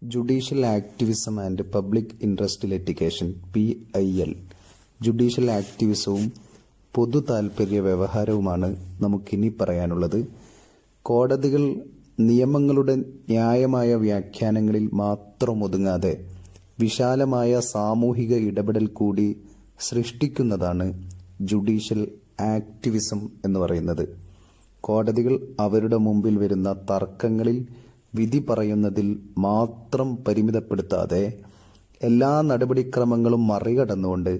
Judicial activism and public interest litigation (PIL). Judicial ആക്ടിവിസവും പൊതു താൽപര്യ വ്യവഹാരവുമാണ് നമുക്കിനി പറയാനുള്ളത്. കോടതികൾ നിയമങ്ങളുടെ ന്യായമായ വ്യാഖ്യാനങ്ങളിൽ മാത്രം ഒതുങ്ങാതെ വിശാലമായ സാമൂഹിക ഇടപെടൽ കൂടി സൃഷ്ടിക്കുന്നതാണ് ജുഡീഷ്യൽ ആക്ടിവിസം എന്ന് പറയുന്നത്. കോടതികൾ അവരുടെ മുമ്പിൽ വരുന്ന തർക്കങ്ങളിൽ വിധി പറയുന്നതിൽ മാത്രം പരിമിതപ്പെടുത്താതെ എല്ലാ നടപടിക്രമങ്ങളും മറികടന്നുകൊണ്ട്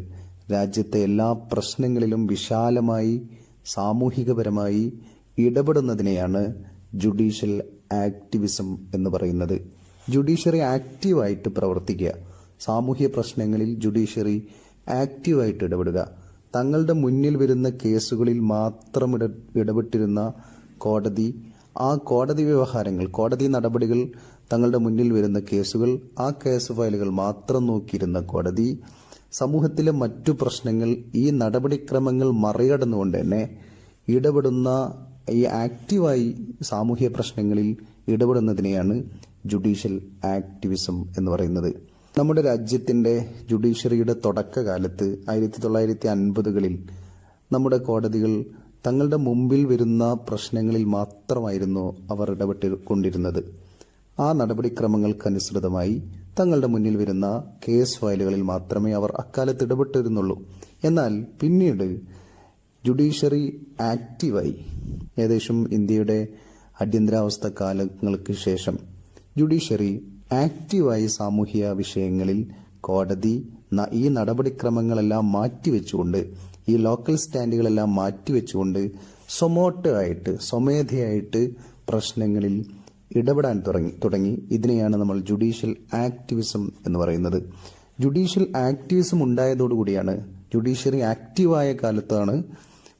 രാജ്യത്തെ എല്ലാ പ്രശ്നങ്ങളിലും വിശാലമായി സാമൂഹികപരമായി ഇടപെടുന്നതിനെയാണ് ജുഡീഷ്യൽ ആക്ടിവിസം എന്ന് പറയുന്നത്. ജുഡീഷ്യറി ആക്റ്റീവായിട്ട് പ്രവർത്തിക്കുക, സാമൂഹ്യ പ്രശ്നങ്ങളിൽ ജുഡീഷ്യറി ആക്റ്റീവായിട്ട് ഇടപെടുക. തങ്ങളുടെ മുന്നിൽ വരുന്ന കേസുകളിൽ മാത്രം ഇടപെട്ടിരുന്ന കോടതി, ആ കോടതി വ്യവഹാരങ്ങൾ, കോടതി നടപടികൾ, തങ്ങളുടെ മുന്നിൽ വരുന്ന കേസുകൾ, ആ കേസ് ഫയലുകൾ മാത്രം നോക്കിയിരുന്ന കോടതി സമൂഹത്തിലെ മറ്റു പ്രശ്നങ്ങൾ ഈ നടപടിക്രമങ്ങൾ മറികടന്നുകൊണ്ട് തന്നെ ഇടപെടുന്ന, ഈ ആക്റ്റീവായി സാമൂഹ്യ പ്രശ്നങ്ങളിൽ ഇടപെടുന്നതിനെയാണ് ജുഡീഷ്യൽ ആക്ടിവിസം എന്ന് പറയുന്നത്. നമ്മുടെ രാജ്യത്തിന്റെ ജുഡീഷ്യറിയുടെ തുടക്കകാലത്ത് 1950കളിൽ നമ്മുടെ കോടതികൾ തങ്ങളുടെ മുമ്പിൽ വരുന്ന പ്രശ്നങ്ങളിൽ മാത്രമായിരുന്നു അവർ ഇടപെട്ടുകൊണ്ടിരുന്നത്. ആ നടപടിക്രമങ്ങൾക്കനുസൃതമായി തങ്ങളുടെ മുന്നിൽ വരുന്ന കേസ് ഫയലുകളിൽ മാത്രമേ അവർ അക്കാലത്ത് ഇടപെട്ടിരുന്നുള്ളൂ. എന്നാൽ പിന്നീട് ജുഡീഷ്യറി ആക്റ്റീവായി, ഏകദേശം ഇന്ത്യയുടെ അടിയന്തരാവസ്ഥ കാലങ്ങൾക്ക് ശേഷം ജുഡീഷ്യറി ആക്റ്റീവായി സാമൂഹ്യ വിഷയങ്ങളിൽ കോടതി ഈ നടപടിക്രമങ്ങളെല്ലാം മാറ്റിവെച്ചുകൊണ്ട്, ഈ ലോക്കൽ സ്റ്റാൻഡുകളെല്ലാം മാറ്റിവെച്ചുകൊണ്ട് സ്വമേധയായിട്ട് പ്രശ്നങ്ങളിൽ ഇടപെടാൻ തുടങ്ങി. ഇതിനെയാണ് നമ്മൾ ജുഡീഷ്യൽ ആക്ടിവിസം എന്ന് പറയുന്നത്. ജുഡീഷ്യൽ ആക്ടിവിസം ഉണ്ടായതോടുകൂടിയാണ്, ജുഡീഷ്യറി ആക്റ്റീവായ കാലത്താണ്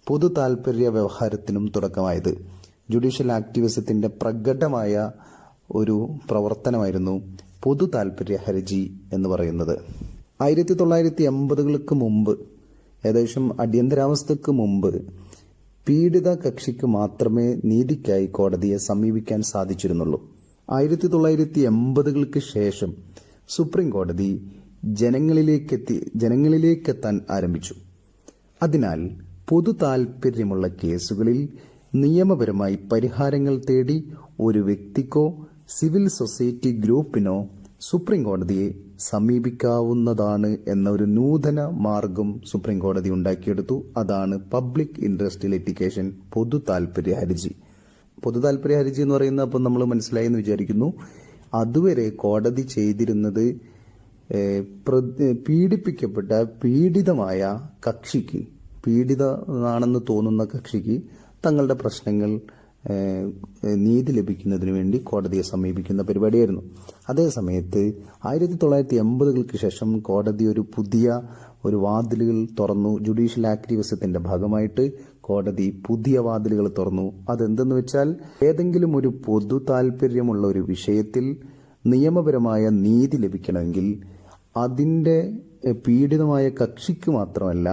പൊതു താൽപര്യ വ്യവഹാരത്തിനും തുടക്കമായത്. ജുഡീഷ്യൽ ആക്ടിവിസത്തിന്റെ പ്രകടമായ ഒരു പ്രവർത്തനമായിരുന്നു പൊതു താൽപര്യ ഹർജി എന്ന് പറയുന്നത്. 1980കൾക്ക് മുമ്പ്, ഏകദേശം അടിയന്തരാവസ്ഥക്ക് മുമ്പ്, പീഡിത കക്ഷിക്ക് മാത്രമേ നീതിക്കായി കോടതിയെ സമീപിക്കാൻ സാധിച്ചിരുന്നുള്ളൂ. 1980കൾക്ക് ശേഷം സുപ്രീം കോടതി ജനങ്ങളിലേക്കെത്താൻ ആരംഭിച്ചു. അതിനാൽ പൊതു താൽപര്യമുള്ള കേസുകളിൽ നിയമപരമായി പരിഹാരങ്ങൾ തേടി ഒരു വ്യക്തിക്കോ സിവിൽ സൊസൈറ്റി ഗ്രൂപ്പിനോ സുപ്രീം കോടതിയെ സമീപിക്കാവുന്നതാണ് എന്ന ഒരു നൂതന മാർഗം സുപ്രീം കോടതി ഉണ്ടാക്കിയെടുത്തു. അതാണ് പബ്ലിക് ഇൻട്രസ്റ്റ് ലിറ്റിഗേഷൻ, പൊതു താൽപര്യ ഹർജി. പൊതു താൽപര്യ ഹർജി എന്ന് പറയുന്നത് അപ്പം നമ്മൾ മനസ്സിലായി എന്ന് വിചാരിക്കുന്നു. അതുവരെ കോടതി ചെയ്തിരുന്നത് പീഡിപ്പിക്കപ്പെട്ട പീഡിതമായ കക്ഷിക്ക്, പീഡിതനാണെന്ന് തോന്നുന്ന കക്ഷിക്ക് തങ്ങളുടെ പ്രശ്നങ്ങൾ നീതി ലഭിക്കുന്നതിന് വേണ്ടി കോടതിയെ സമീപിക്കുന്ന പരിപാടിയായിരുന്നു. അതേസമയത്ത് 1980കൾക്ക് ശേഷം കോടതി പുതിയ വാതിലുകൾ തുറന്നു. ജുഡീഷ്യൽ ആക്ടിവിസത്തിന്റെ ഭാഗമായിട്ട് കോടതി പുതിയ വാതിലുകൾ തുറന്നു. അതെന്തെന്ന് വെച്ചാൽ, ഏതെങ്കിലും ഒരു പൊതു താൽപര്യമുള്ള ഒരു വിഷയത്തിൽ നിയമപരമായ നീതി ലഭിക്കണമെങ്കിൽ അതിന്റെ പീഡിതമായ കക്ഷിക്ക് മാത്രമല്ല,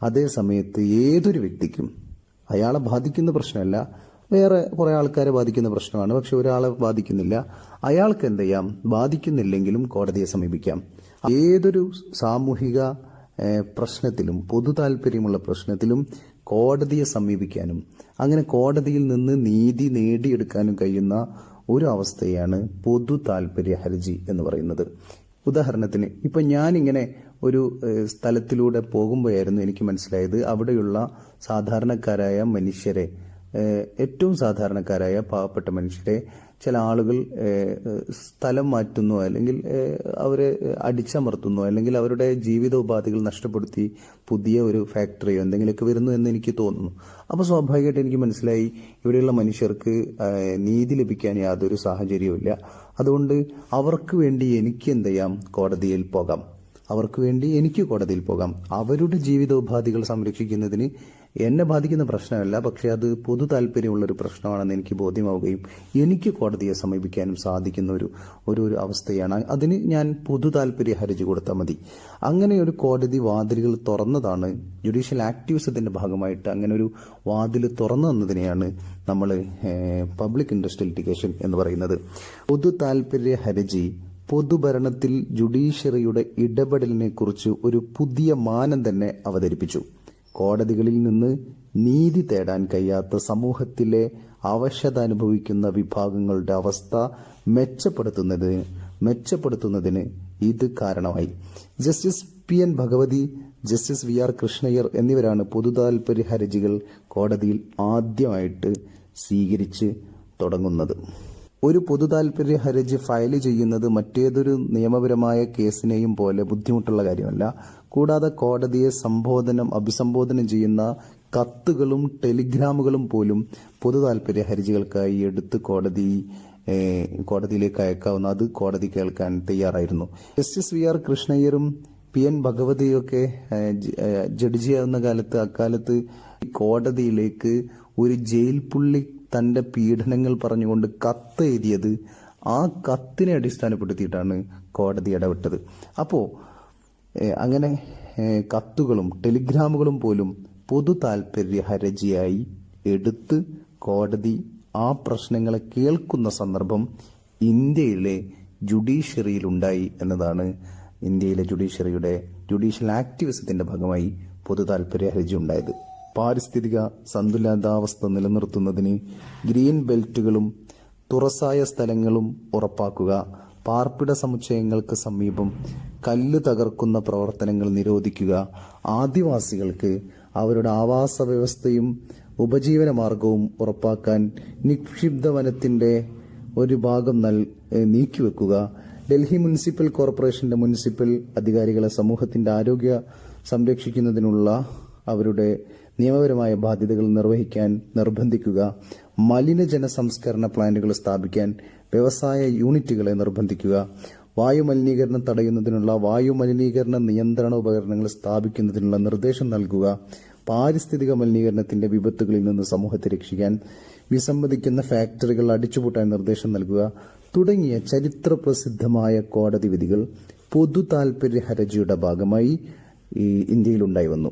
അതേസമയത്ത് ഏതൊരു വ്യക്തിക്കും, അയാളെ ബാധിക്കുന്ന പ്രശ്നമല്ല, വേറെ കുറെ ആൾക്കാരെ ബാധിക്കുന്ന പ്രശ്നമാണ്, പക്ഷെ ഒരാളെ ബാധിക്കുന്നില്ല, അയാൾക്ക് എന്ത് ചെയ്യാം, ബാധിക്കുന്നില്ലെങ്കിലും കോടതിയെ സമീപിക്കാം. ഏതൊരു സാമൂഹിക പ്രശ്നത്തിലും, പൊതു താല്പര്യമുള്ള പ്രശ്നത്തിലും കോടതിയെ സമീപിക്കാനും അങ്ങനെ കോടതിയിൽ നിന്ന് നീതി നേടിയെടുക്കാനും കഴിയുന്ന ഒരു അവസ്ഥയാണ് പൊതു താല്പര്യ ഹർജി എന്ന് പറയുന്നത്. ഉദാഹരണത്തിന്, ഇപ്പൊ ഞാനിങ്ങനെ ഒരു സ്ഥലത്തിലൂടെ പോകുമ്പോഴായിരുന്നു എനിക്ക് മനസ്സിലായത്, അവിടെയുള്ള സാധാരണക്കാരായ മനുഷ്യരെ, ഏറ്റവും സാധാരണക്കാരായ പാവപ്പെട്ട മനുഷ്യരെ ചില ആളുകൾ സ്ഥലം മാറ്റുന്നു, അല്ലെങ്കിൽ അവരെ അടിച്ചമർത്തുന്നു, അല്ലെങ്കിൽ അവരുടെ ജീവിതോപാധികൾ നഷ്ടപ്പെടുത്തി പുതിയ ഒരു ഫാക്ടറിയോ എന്തെങ്കിലുമൊക്കെ വരുന്നു എന്ന് എനിക്ക് തോന്നുന്നു. അപ്പോൾ സ്വാഭാവികമായിട്ട് എനിക്ക് മനസ്സിലായി, ഇവിടെയുള്ള മനുഷ്യർക്ക് നീതി ലഭിക്കാൻ യാതൊരു സാഹചര്യവുമില്ല. അതുകൊണ്ട് അവർക്ക് വേണ്ടി എനിക്ക് എന്ത് ചെയ്യാം, കോടതിയിൽ പോകാം. അവർക്ക് വേണ്ടി എനിക്ക് കോടതിയിൽ പോകാം. അവരുടെ ജീവിതോപാധികൾ സംരക്ഷിക്കുന്നതിന് എന്നെ ബാധിക്കുന്ന പ്രശ്നമല്ല, പക്ഷെ അത് പൊതു താല്പര്യമുള്ളൊരു പ്രശ്നമാണെന്ന് എനിക്ക് ബോധ്യമാവുകയും എനിക്ക് കോടതിയെ സമീപിക്കാനും സാധിക്കുന്ന ഒരു അവസ്ഥയാണ്. അതിന് ഞാൻ പൊതു താല്പര്യ ഹർജി കൊടുത്താൽ മതി. അങ്ങനെ ഒരു കോടതി വാതിലുകൾ തുറന്നതാണ് ജുഡീഷ്യൽ ആക്ടിവിസത്തിന്റെ ഭാഗമായിട്ട്. അങ്ങനെ ഒരു വാതിൽ തുറന്നു തന്നതിനെയാണ് നമ്മൾ പബ്ലിക് ഇൻട്രസ്റ്റ് ലിറ്റിഗേഷൻ എന്ന് പറയുന്നത്. പൊതു താല്പര്യ ഹർജി പൊതുഭരണത്തിൽ ജുഡീഷ്യറിയുടെ ഇടപെടലിനെ കുറിച്ച് ഒരു പുതിയ മാനം തന്നെ അവതരിപ്പിച്ചു. കോടതികളിൽ നിന്ന് നീതി തേടാൻ കഴിയാത്ത സമൂഹത്തിലെ അവശത അനുഭവിക്കുന്ന വിഭാഗങ്ങളുടെ അവസ്ഥ മെച്ചപ്പെടുത്തുന്നതിന് ഇത് കാരണമായി. Justice PN Bhagavathi, justice VR Krishna Iyer എന്നിവരാണ് പൊതുതാൽപര്യ ഹർജികൾ കോടതിയിൽ ആദ്യമായിട്ട് സ്വീകരിച്ച് തുടങ്ങുന്നത്. ഒരു പൊതുതാൽപര്യ ഹർജി ഫയൽ ചെയ്യുന്നത് മറ്റേതൊരു നിയമപരമായ കേസിനെയും പോലെ ബുദ്ധിമുട്ടുള്ള കാര്യമല്ല. കൂടാതെ കോടതിയെ അഭിസംബോധന ചെയ്യുന്ന കത്തുകളും ടെലിഗ്രാമുകളും പോലും പൊതുതാൽപര്യ ഹർജികൾക്കായി എടുത്ത് കോടതിയിലേക്ക് അയക്കാവുന്ന, അത് കോടതി കേൾക്കാൻ തയ്യാറായിരുന്നു. ജസ്റ്റിസ് VR കൃഷ്ണയ്യരും PN ഭഗവതിയൊക്കെ ജഡ്ജിയാവുന്ന അക്കാലത്ത് കോടതിയിലേക്ക് ഒരു ജയിൽ പുള്ളി തന്റെ പീഡനങ്ങൾ പറഞ്ഞുകൊണ്ട് കത്ത് എഴുതിയത്, ആ കത്തിനെ അടിസ്ഥാനപ്പെടുത്തിയിട്ടാണ് കോടതി ഇടപെട്ടത്. അപ്പോൾ അങ്ങനെ കത്തുകളും ടെലിഗ്രാമുകളും പോലും പൊതു താൽപര്യ ഹർജിയായി എടുത്ത് കോടതി ആ പ്രശ്നങ്ങളെ കേൾക്കുന്ന സന്ദർഭം ഇന്ത്യയിലെ ജുഡീഷ്യറിയിലുണ്ടായി എന്നതാണ് ഇന്ത്യയിലെ ജുഡീഷ്യൽ ആക്ടിവിസത്തിന്റെ ഭാഗമായി പൊതു താൽപര്യ ഹർജി ഉണ്ടായത്. പാരിസ്ഥിതിക സന്തുലിതാവസ്ഥ നിലനിർത്തുന്നതിന് ഗ്രീൻ ബെൽറ്റുകളും തുറസായ സ്ഥലങ്ങളും ഉറപ്പാക്കുക, പാർപ്പിട സമുച്ചയങ്ങൾക്ക് സമീപം കല്ല് തകർക്കുന്ന പ്രവർത്തനങ്ങൾ നിരോധിക്കുക, ആദിവാസികൾക്ക് അവരുടെ ആവാസ വ്യവസ്ഥയും ഉപജീവന മാർഗവും ഉറപ്പാക്കാൻ നിക്ഷിപ്ത വനത്തിന്റെ ഒരു ഭാഗം നീക്കിവെക്കുക, ഡൽഹി മുനിസിപ്പൽ കോർപ്പറേഷന്റെ മുനിസിപ്പൽ അധികാരികളെ സമൂഹത്തിന്റെ ആരോഗ്യ സംരക്ഷിക്കുന്നതിനുള്ള അവരുടെ നിയമപരമായ ബാധ്യതകൾ നിർവഹിക്കാൻ നിർബന്ധിക്കുക, മലിനജല സംസ്കരണ പ്ലാന്റുകൾ സ്ഥാപിക്കാൻ വ്യവസായ യൂണിറ്റുകളെ നിർബന്ധിക്കുക, വായുമലിനീകരണം തടയുന്നതിനുള്ള വായുമലിനീകരണ നിയന്ത്രണ ഉപകരണങ്ങൾ സ്ഥാപിക്കുന്നതിനുള്ള നിർദ്ദേശം നൽകുക, പാരിസ്ഥിതിക മലിനീകരണത്തിന്റെ വിപത്തുകളിൽ നിന്ന് സമൂഹത്തെ രക്ഷിക്കാൻ വിസമ്മതിക്കുന്ന ഫാക്ടറികൾ അടിച്ചുപൂട്ടാൻ നിർദ്ദേശം നൽകുക തുടങ്ങിയ ചരിത്ര പ്രസിദ്ധമായ കോടതി വിധികൾ പൊതു താൽപര്യ ഹർജിയുടെ ഭാഗമായി ഇന്ത്യയിലുണ്ടായി വന്നു.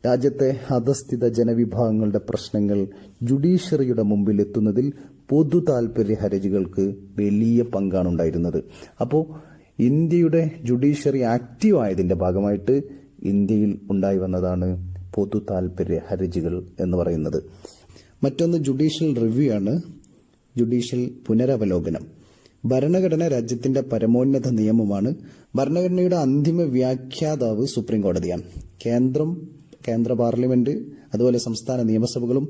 രാജ്യത്തെ അധസ്ഥിത ജനവിഭാഗങ്ങളുടെ പ്രശ്നങ്ങൾ ജുഡീഷ്യറിയുടെ മുമ്പിൽ എത്തുന്നതിൽ പൊതു താൽപര്യ ഹർജികൾക്ക് വലിയ പങ്കാണ് ഉണ്ടായിരുന്നത്. അപ്പോൾ ഇന്ത്യയുടെ ജുഡീഷ്യറി ആക്റ്റീവ് ആയതിന്റെ ഭാഗമായിട്ട് ഇന്ത്യയിൽ ഉണ്ടായി വന്നതാണ് പൊതു താൽപര്യ ഹർജികൾ എന്ന് പറയുന്നത്. മറ്റൊന്ന് ജുഡീഷ്യൽ റിവ്യൂ ആണ്, ജുഡീഷ്യൽ പുനരവലോകനം. ഭരണഘടന രാജ്യത്തിന്റെ പരമോന്നത നിയമമാണ്. ഭരണഘടനയുടെ അന്തിമ വ്യാഖ്യാതാവ് സുപ്രീം കോടതിയാണ്. കേന്ദ്ര പാർലമെന്റ് അതുപോലെ സംസ്ഥാന നിയമസഭകളും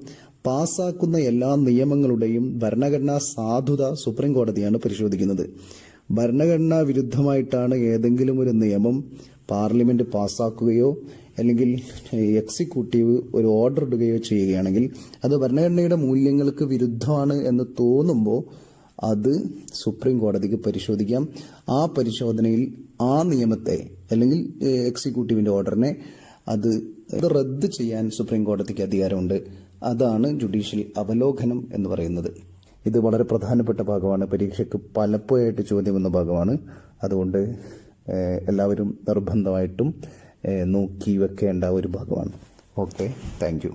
പാസാക്കുന്ന എല്ലാ നിയമങ്ങളുടെയും ഭരണഘടനാ സാധുത സുപ്രീം കോടതിയാണ് പരിശോധിക്കുന്നത്. ഭരണഘടനാ വിരുദ്ധമായിട്ടാണ് ഏതെങ്കിലും ഒരു നിയമം പാർലമെന്റ് പാസാക്കുകയോ അല്ലെങ്കിൽ എക്സിക്യൂട്ടീവ് ഒരു ഓർഡർ ഇടുകയോ ചെയ്യുകയാണെങ്കിൽ അത് ഭരണഘടനയുടെ മൂല്യങ്ങൾക്ക് വിരുദ്ധമാണ് എന്ന് തോന്നുമ്പോൾ അത് സുപ്രീം കോടതിക്ക് പരിശോധിക്കാം. ആ പരിശോധനയിൽ ആ നിയമത്തെ അല്ലെങ്കിൽ എക്സിക്യൂട്ടീവിന്റെ ഓർഡറിനെ അത് റദ്ദ് ചെയ്യാൻ സുപ്രീം കോടതിക്ക് അധികാരമുണ്ട്. അതാണ് ജുഡീഷ്യൽ അവലോകനം എന്ന് പറയുന്നത്. ഇത് വളരെ പ്രധാനപ്പെട്ട ഭാഗമാണ്, പരീക്ഷയ്ക്ക് പലപ്പോഴായിട്ട് ചോദ്യം വന്ന ഭാഗമാണ്. അതുകൊണ്ട് എല്ലാവരും നിർബന്ധമായിട്ടും നോക്കി വെക്കേണ്ട ഒരു ഭാഗമാണ്. Okay, thank you.